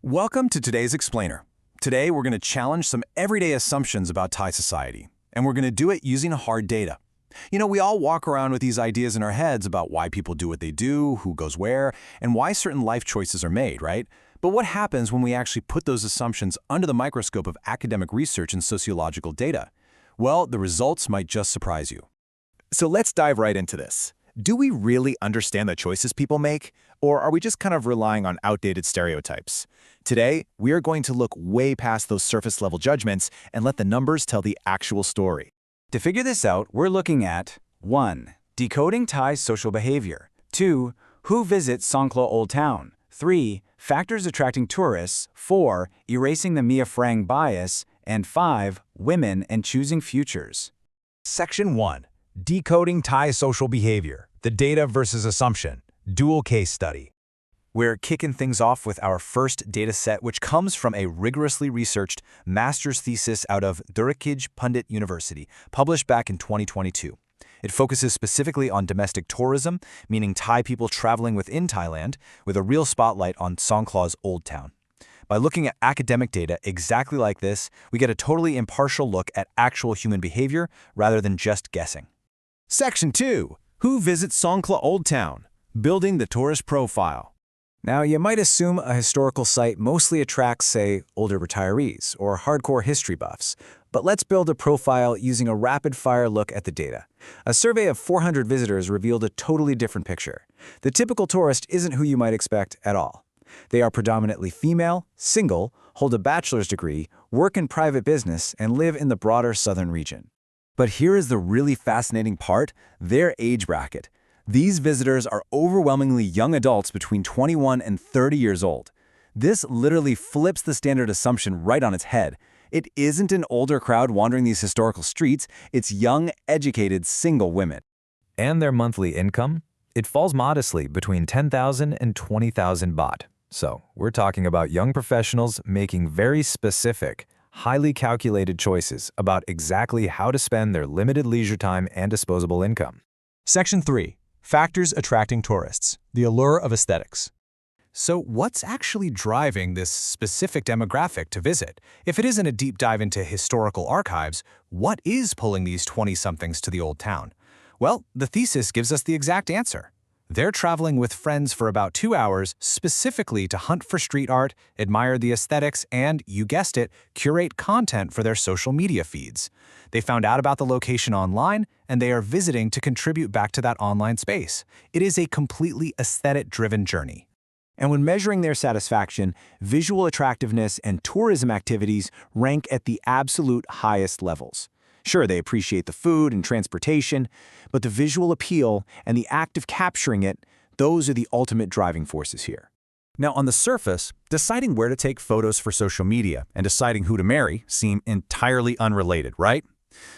Welcome to today's Explainer. Today, we're going to challenge some everyday assumptions about Thai society, and we're going to do it using hard data. We all walk around with these ideas in our heads about why people do what they do, who goes where, and why certain life choices are made, right? But what happens when we actually put those assumptions under the microscope of academic research and sociological data? Well, the results might just surprise you. So let's dive right into this. Do we really understand the choices people make, or are we just kind of relying on outdated stereotypes? Today, we are going to look way past those surface-level judgments and let the numbers tell the actual story. To figure this out, we're looking at 1. Decoding Thai social behavior. 2. Who visits Songkhla Old Town. 3. Factors attracting tourists. 4. Erasing the Farang bias. And 5. Women and choosing futures. Section 1. Decoding Thai social behavior, the data versus assumption, dual case study. We're kicking things off with our first data set, which comes from a rigorously researched master's thesis out of Durikij Pundit University, published back in 2022. It focuses specifically on domestic tourism, meaning Thai people traveling within Thailand, with a real spotlight on Songkhla's Old Town. By looking at academic data exactly like this, we get a totally impartial look at actual human behavior rather than just guessing. Section 2. Who visits Songkhla Old Town? Building the tourist profile. Now, you might assume a historical site mostly attracts, say, older retirees or hardcore history buffs. But let's build a profile using a rapid-fire look at the data. A survey of 400 visitors revealed a totally different picture. The typical tourist isn't who you might expect at all. They are predominantly female, single, hold a bachelor's degree, work in private business, and live in the broader southern region. But here is the really fascinating part, their age bracket. These visitors are overwhelmingly young adults between 21 and 30 years old. This literally flips the standard assumption right on its head. It isn't an older crowd wandering these historical streets, it's young, educated, single women. And their monthly income? It falls modestly between 10,000 and 20,000 baht. So, we're talking about young professionals making very specific, highly calculated choices about exactly how to spend their limited leisure time and disposable income. Section 3. Factors attracting tourists, the allure of aesthetics. So what's actually driving this specific demographic to visit? If it isn't a deep dive into historical archives, what is pulling these 20-somethings to the old town? Well, the thesis gives us the exact answer. They're traveling with friends for about 2 hours specifically to hunt for street art, admire the aesthetics, and, you guessed it, curate content for their social media feeds. They found out about the location online, and they are visiting to contribute back to that online space. It is a completely aesthetic-driven journey. And when measuring their satisfaction, visual attractiveness and tourism activities rank at the absolute highest levels. Sure, they appreciate the food and transportation, but the visual appeal and the act of capturing it, those are the ultimate driving forces here. Now, on the surface, deciding where to take photos for social media and deciding who to marry seem entirely unrelated, right?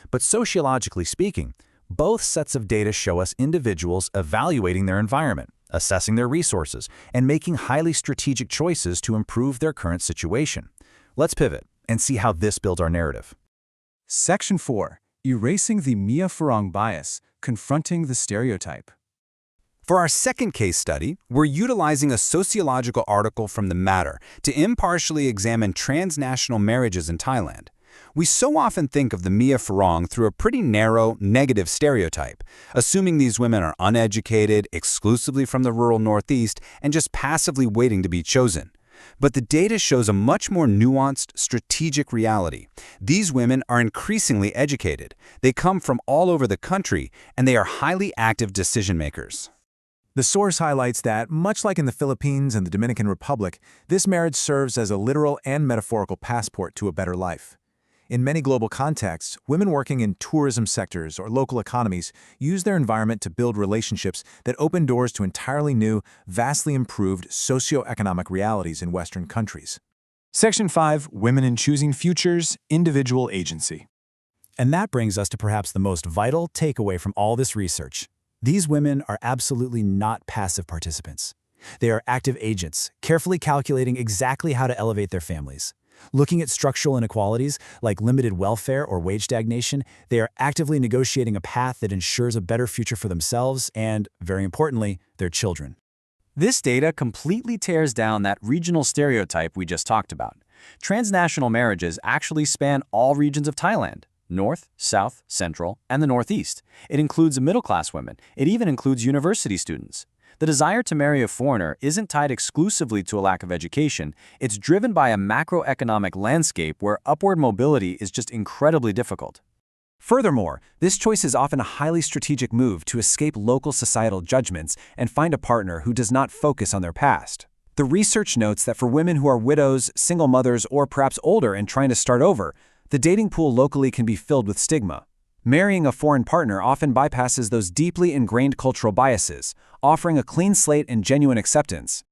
But sociologically speaking, both sets of data show us individuals evaluating their environment, assessing their resources, and making highly strategic choices to improve their current situation. Let's pivot and see how this builds our narrative. Section 4. Erasing the Farang bias, confronting the stereotype. For our second case study, we're utilizing a sociological article from The Matter to impartially examine transnational marriages in Thailand. We so often think of the Farang through a pretty narrow, negative stereotype, assuming these women are uneducated, exclusively from the rural Northeast, and just passively waiting to be chosen. But the data shows a much more nuanced, strategic reality. These women are increasingly educated. They come from all over the country, and they are highly active decision makers. The source highlights that, much like in the Philippines and the Dominican Republic, this marriage serves as a literal and metaphorical passport to a better life. In many global contexts, women working in tourism sectors or local economies use their environment to build relationships that open doors to entirely new, vastly improved socioeconomic realities in Western countries. Section 5. Women in Choosing Futures, Individual Agency. And that brings us to perhaps the most vital takeaway from all this research. These women are absolutely not passive participants. They are active agents, carefully calculating exactly how to elevate their families. Looking at structural inequalities, like limited welfare or wage stagnation, they are actively negotiating a path that ensures a better future for themselves and, very importantly, their children. This data completely tears down that regional stereotype we just talked about. Transnational marriages actually span all regions of Thailand: North, South, Central, and the Northeast. It includes middle-class women. It even includes university students. The desire to marry a foreigner isn't tied exclusively to a lack of education. It's driven by a macroeconomic landscape where upward mobility is just incredibly difficult. Furthermore, this choice is often a highly strategic move to escape local societal judgments and find a partner who does not focus on their past. The research notes that for women who are widows, single mothers, or perhaps older and trying to start over, the dating pool locally can be filled with stigma. Marrying a foreign partner often bypasses those deeply ingrained cultural biases, offering a clean slate and genuine acceptance.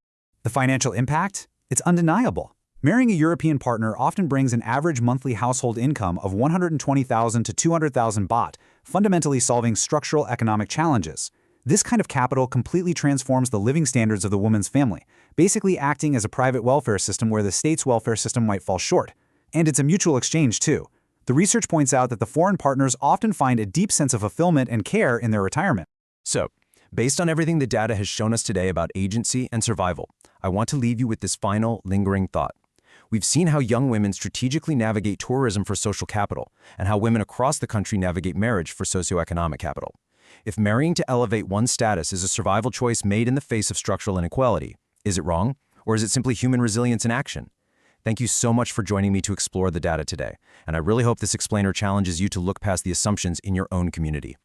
The financial impact? It's undeniable. Marrying a European partner often brings an average monthly household income of 120,000 to 200,000 baht, fundamentally solving structural economic challenges. This kind of capital completely transforms the living standards of the woman's family, basically acting as a private welfare system where the state's welfare system might fall short. And it's a mutual exchange, too. The research points out that the foreign partners often find a deep sense of fulfillment and care in their retirement. So, based on everything the data has shown us today about agency and survival, I want to leave you with this final, lingering thought. We've seen how young women strategically navigate tourism for social capital, and how women across the country navigate marriage for socioeconomic capital. If marrying to elevate one's status is a survival choice made in the face of structural inequality, is it wrong, or is it simply human resilience in action? Thank you so much for joining me to explore the data today, and I really hope this explainer challenges you to look past the assumptions in your own community.